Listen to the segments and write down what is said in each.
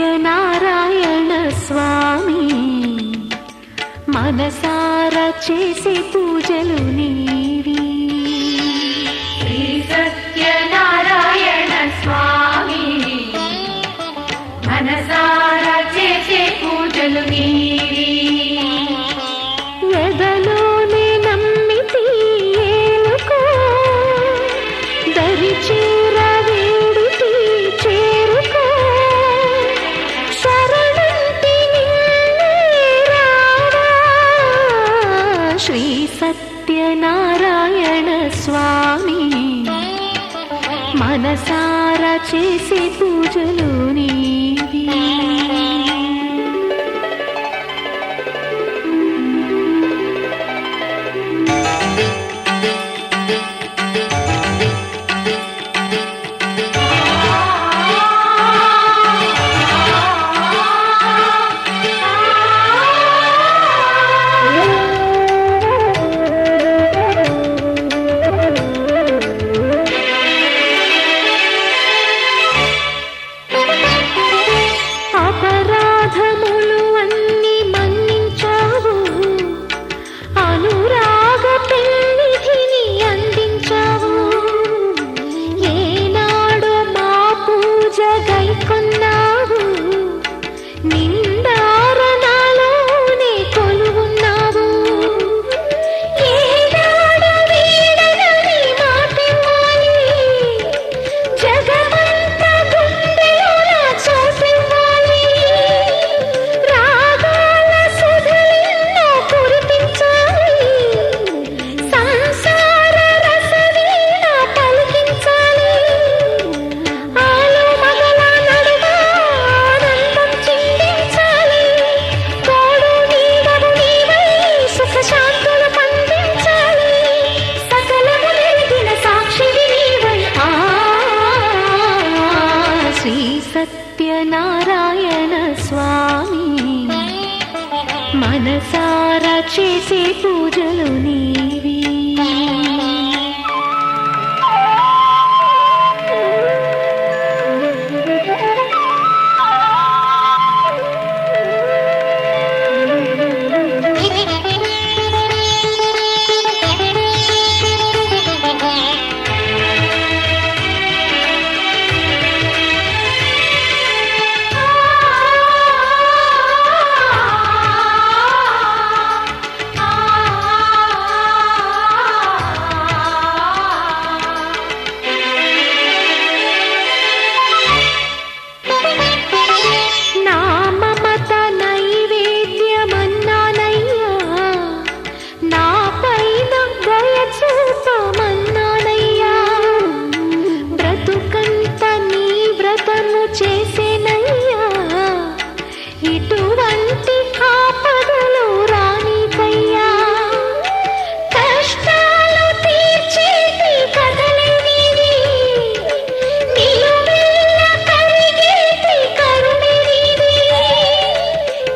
సత్యనారాయణ స్వామి మనసారా చేసే పూజలు నీవి. శ్రీ సత్యనారాయణ స్వామి మనసారా చేసే పూజలు నీవి. ఎదలోనే నమ్మితి ఏలుకో దరి చేర వేడితి చేరుకో శరణంటి నిన్నే రావా. శ్రీ సత్యనారాయణ స్వామి మనసారా చేసే పూజలు నీవి. అపరాధములు అన్ని మన్నించావు, అనురాగ పెన్నిధిని అందించావు. ఏనాడు మా పూజ గైకొన్నావు, నిండారణలోనే కొలువున్నావు. ఏనాడు వీడనని మాటివ్వాలి, జగమంత గుండెలోన చోటివ్వాలి. రాగాల సుధలెన్నో కురిపించాలి, సంసార రసవీణ పలికించాలి. ఆలు మగల నడుమ ఆనందం చిందించాలి. తోడు నీడవు నీవై సుఖ శాంతులు పండించాలి. సకలము నెరిగిన సాక్షివి నీవై. శ్రీ సత్యనారాయణ స్వామి మనసారా చేసే పూజలు నీవి. నా మమత నైవేద్యమన్నానయ్యా, నా పైన దయ చూపమన్నానయ్యా. బ్రతుకంత నీ వ్రతము చేసేనయ్యా, ఇటువంటి ఆపదలు రానికయ్యా. కష్టాలు తీర్చేటి కథలే నీవి, నిలువెల్ల కరిగేటి కరుణే నీవి.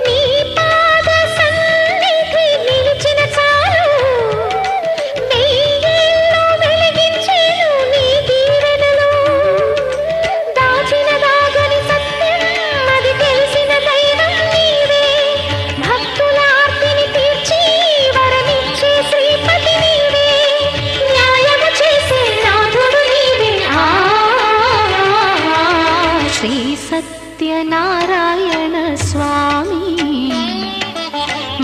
నీ పాద సన్నిధి నిలిచిన చాలు, వెయ్యేళ్ళు వెలిగించేను నీ దీవెనలు. దాచిన దాగని సత్యం అది తెలిసిన దైవం నీవే. భక్తుల ఆర్తిని తీర్చి వరమిచ్చే శ్రీపతి నీవే. న్యాయము చేసే నాథుడు నీవే. శ్రీ సత్యనారాయణ స్వామి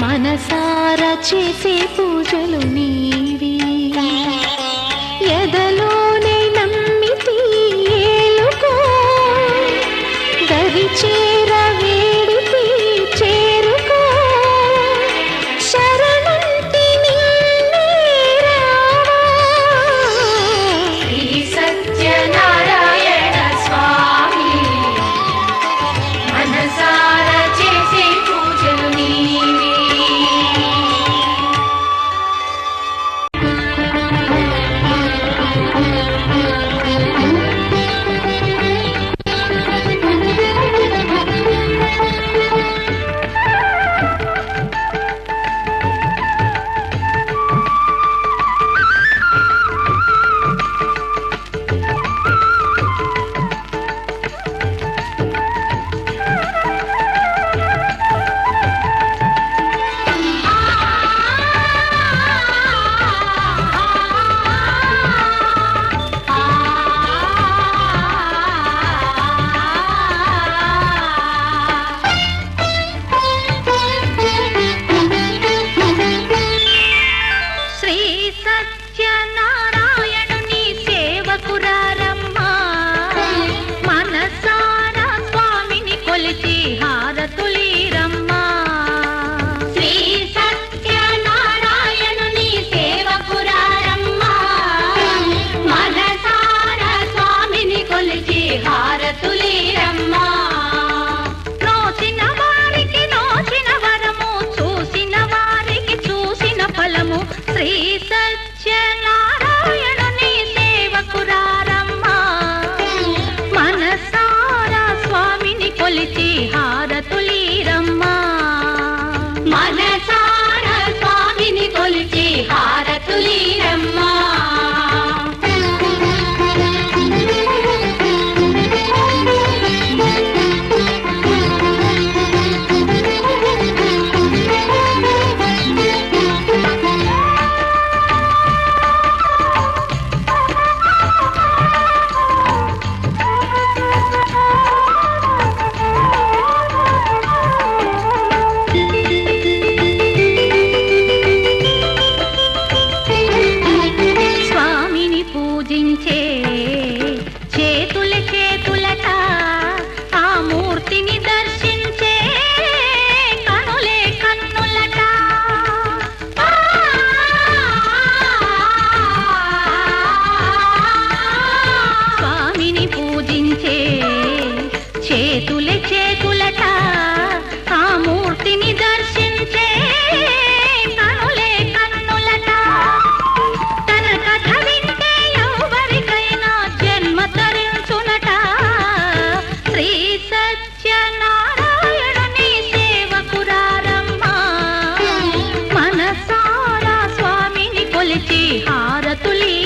మనసారా చేసే పూజలు నీవి. ఎదలోనే నమ్మితి ఏలుకో దరి చేర వేడితి చేరుకో శరణంటి నిన్నే రావా. శ్రీ సత్యనారాయణ స్వామి మనసారా చేసే పూజలు నీవి.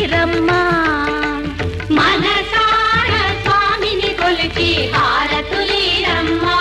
హారతులీరమ్మా మనసార స్వామిని కొలిచి హారతులీరమ్మా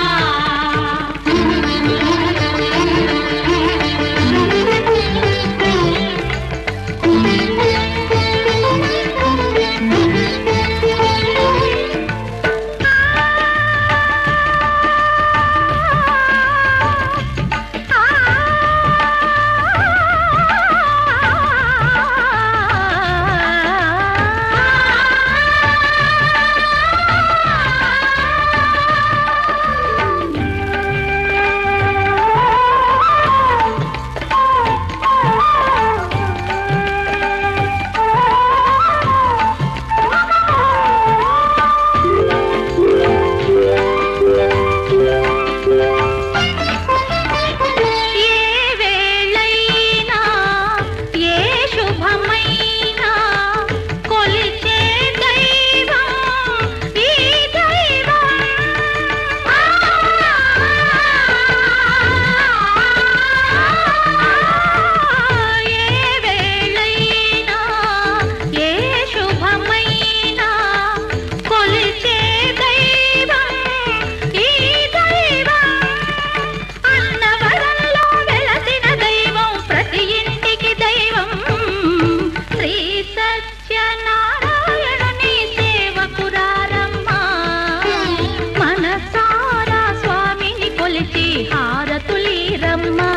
హారతులీరమ్మా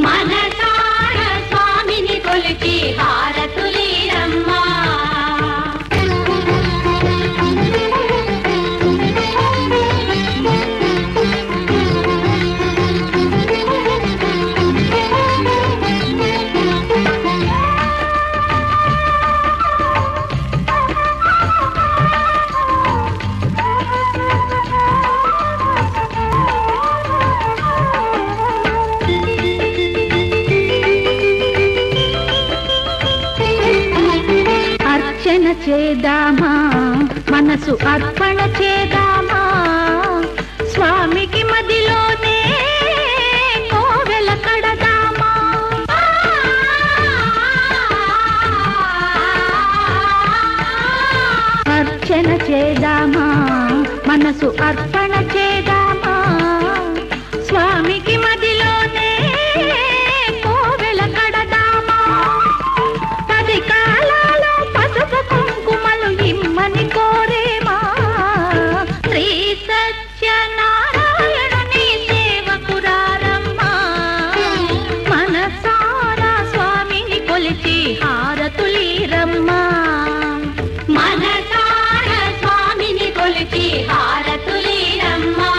మనసార స్వామిని కొలిచి హారతులీరమ్మా అర్చన చేద్దామా మనసు అర్పణ చేద్దామా స్వామికి మదిలోనే కోవెల కడదామా అర్చన చేద్దామా మనసు అర్పణ చేద్దామా స్వామికి మదిలోనే కోవెల కడదామా 10 కాలాలు పసుపు కుంకుమలు ఇమ్మని కోరేమా శ్రీ సత్యనారాయణుని సేవకురారమ్మా మనసారా స్వామిని కొలిచి హారతులీరమ్మా మనసార స్వామిని కొలిచి హారతులీరమ్మా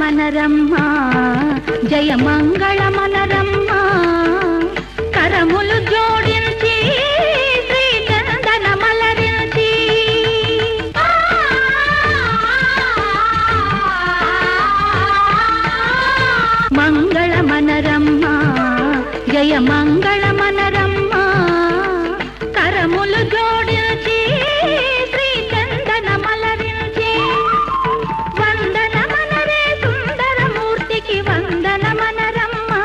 మనరమ్మా జయ మంగళమనరమ్మా కరములు జోడించి శ్రీ చందన మలరించి మంగళమనరమ్మా జయ మంగళమనరమ్మా కరములు జోడించి శ్రీ చందన మలరించి వందనమనరే సుందరమూర్తికి వందనమనరమ్మా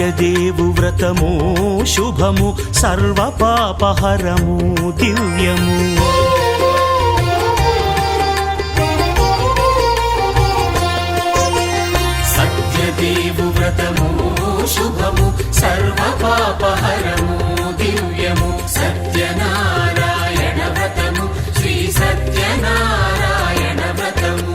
సత్యదేవు వ్రతము శుభము సర్వపాపహరము దివ్యము. సత్యదేవు వ్రతము శుభము సర్వపాపహరము దివ్యము. సత్యనారాయణ వ్రతము శ్రీ సత్యనారాయణ వ్రతము.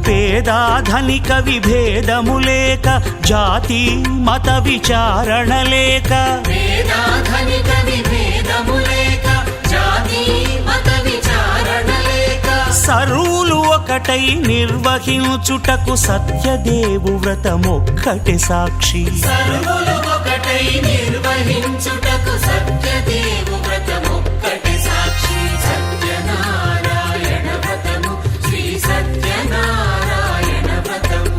పేదాధనిక విభేదము లేక జాతి మత విచారణ లేక పేదాధనిక విభేదము లేక జాతి మత విచారణ లేక సర్వులు ఒకటై నిర్వహించుటకు సత్యదేవు వ్రతమొక్కటి సాక్షి. సర్వులు ఒకటై నిర్వహించుటకు సత్యదేవు వ్రతమొక్కటి సాక్షి. సత్యనారాయణ వ్రతము శ్రీ సత్యనారాయణ వ్రతము.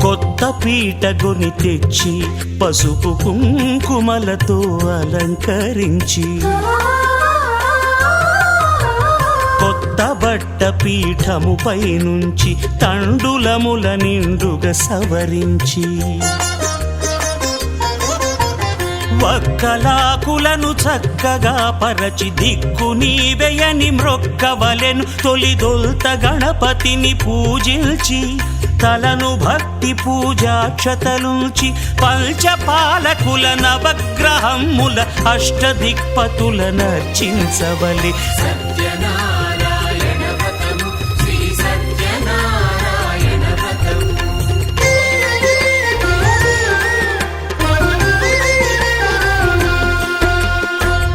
కొత్త పీటగొని తెచ్చి పసుపు కుంకుమలతో అలంకరించి కొత్త బట్ట పీఠముపై నుంచి తండులముల నిండుగా సవరించి వక్కలాకులను చక్కగా పరచి దిక్కు నీవెయని మ్రొక్కవలెను. తొలిదొల్త గణపతిని పూజించి తలను భక్తి పూజాక్షతలుంచి పంచపాలకుల నవగ్రహముల అష్టదిక్పతుల నర్చించవలె. సత్యనారాయణ వ్రతము శ్రీ సత్యనారాయణ వ్రతము.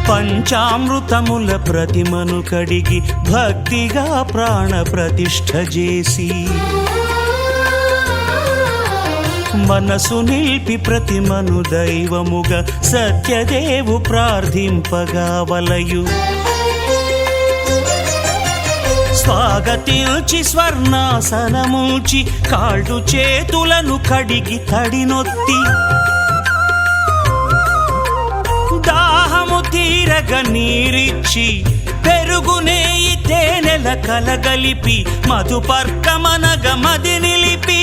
పంచామృతముల ప్రతిమను కడిగి భక్తిగా ప్రాణ ప్రతిష్ఠ చేసి మనసు నిలిపి ప్రతిమను దైవముగా సత్యదేవు ప్రార్థింపగా వలయు. స్వాగతించి స్వర్ణాసనముంచి కాళ్ళు చేతులను కడిగి తడినొత్తి దాహము తీరగ నీరిచ్చి పెరుగు నేయి తేనెల కలగలిపి మధుపర్కమనగ మది నిలిపి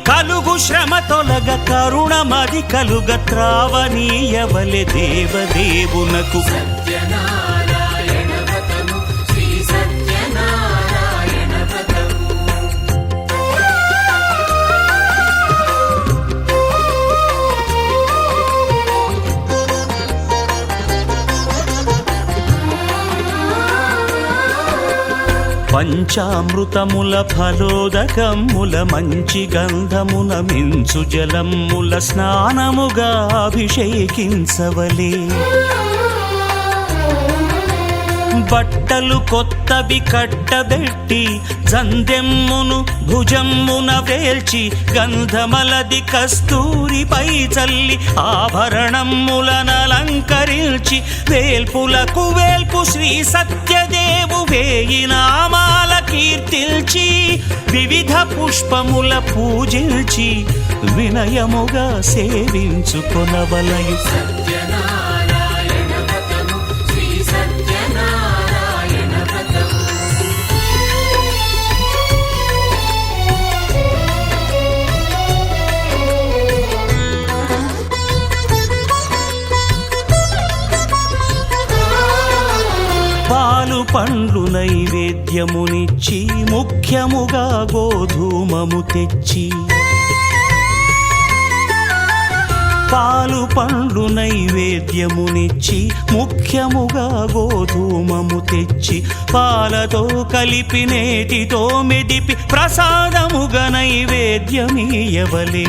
కలుగు శ్రమ తొలగ కరుణ మది కలుగ త్రావనీయవలె దేవదేవునకు. సత్యనారాయణ వ్రతము శ్రీ సత్యనారాయణ వ్రతము. పంచామృతముల ఫలోదకముల మంచి గంధమున మించు జలముల స్నానముగా అభిషేకించవలే. బట్టలు కొత్తవి కట్టబెట్టి జందెమ్మును భుజమ్మున వేల్చి గంధమలది కస్తూరిపై చల్లి ఆభరణములనలంకరించి వేల్పులకు వేల్పు శ్రీ సత్యదేవు వేయి నామాల కీర్తిల్చి వివిధ పుష్పముల పూజించి వినయముగా సేవించుకొనవలయు. పాలు పండ్లు నైవేద్యమునిచ్చి ముఖ్యముగా గోధూమము తెచ్చి పాలు పండ్లు నైవేద్యమునిచ్చి ముఖ్యముగా గోధూమము తెచ్చి పాలతో కలిపి నేతితో మెదిపి ప్రసాదముగా నైవేద్యమీయవలే.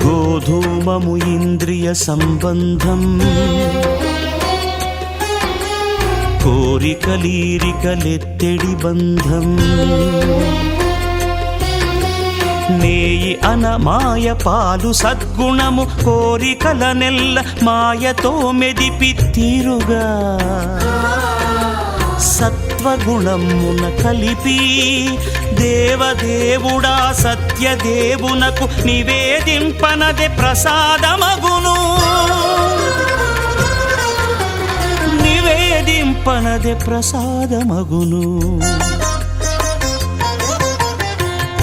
గోధూమము ఇంద్రియ సంబంధం కోరికలీరికలెత్తెడి బంధం నేయి అనమాయ పాలు సద్గుణము కోరికల నెల్ల మాయతో మెదిపి తీరుగా సత్వ సత్వగుణమున కలిపి దేవదేవుడా సత్యదేవునకు నివేదింపనదే ప్రసాదమగును. నివేదింపనదే ప్రసాదమగును.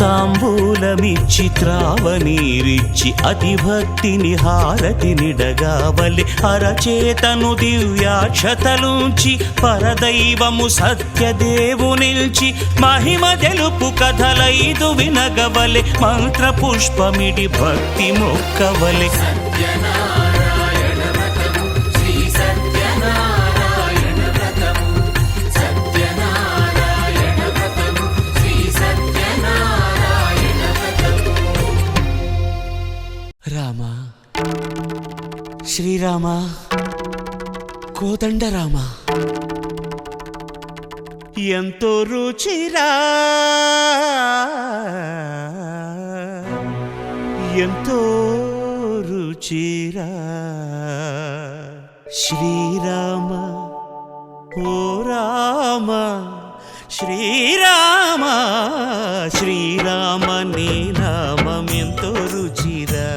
తాంబూలమిచ్చి త్రావనీరిచ్చి అతిభక్తిని హారతినిడగావలి అరచేతను దివ్యాక్షతలుంచి పరదైవము సత్యదేవునిల్చి మహిమ తెలుపు కథలైదు వినగవలె మంత్రపుష్పమిడి భక్తి మొక్కవలె. రామ శ్రీరామ కోదండరామ ఎంతో రుచిరా ఎంతో రుచిరా శ్రీరామ ఓ రామ శ్రీరామ శ్రీరామ నీ నామం ఎంతో రుచిరా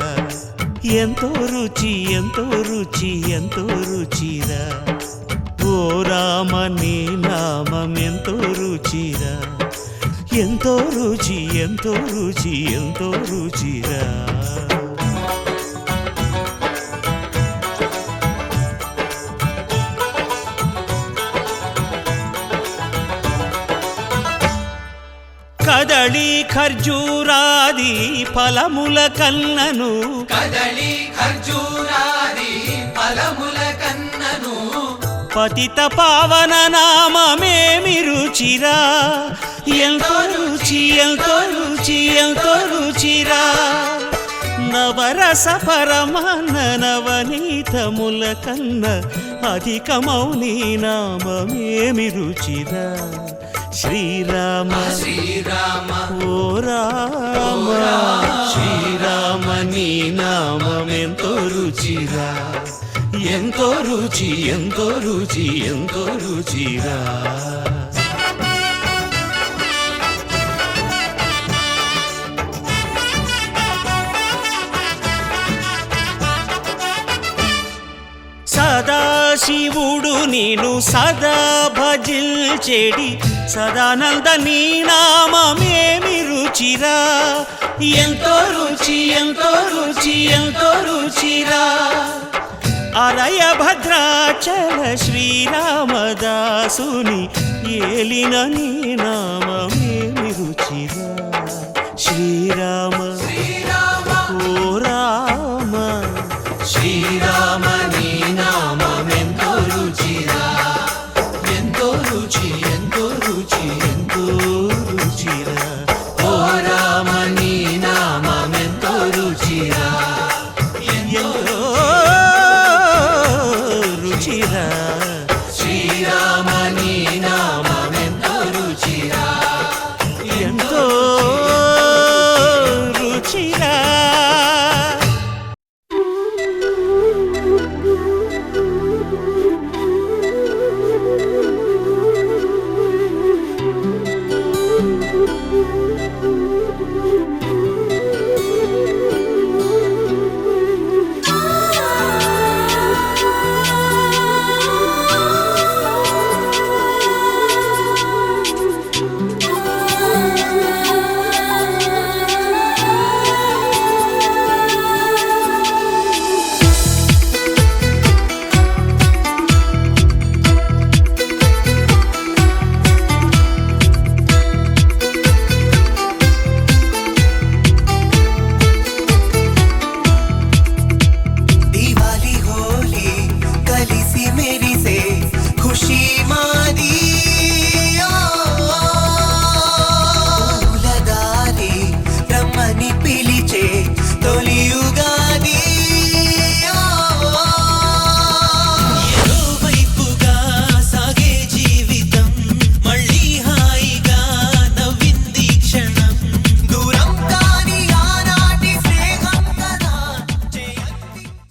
ఎంతో రుచి ఎంతో రుచి ఎంతో రుచిరా ఓ రామ నీ నామం ఎంతో రుచిరా ఎంతో రుచి ఎంతో రుచి ఎంతో రుచిరా. కదళి ఖర్జూరాది ఫలముల కన్నను కదళి ఖర్జూరాది ఫలముల కన్నను పతిత పావన నామమేమి రుచిరా ఎంతో రుచి ఎంతో రుచి ఎంతో రుచిరా. నవరస పరమాన్న నవనీతముల కన్న అధికమౌని నామమేమి రుచిరా శ్రీరామ శ్రీరామ ఓ రామ శ్రీరామ నీ నామం ఎంతో రుచిరా ఎంతో రుచి ఎంతో రుచి ఎంతో రుచిరా. సదాశివుడు నేను సదా భజిల్చెడి సదానంద నీ నామమేమి రుచిరా ఎంతో రుచి ఎంతో రుచి ఎంతో రుచిరా. అలయ భద్రాచల శ్రీరామదాసుని ఏలిన నీ నామమేమి రుచిరా శ్రీరామ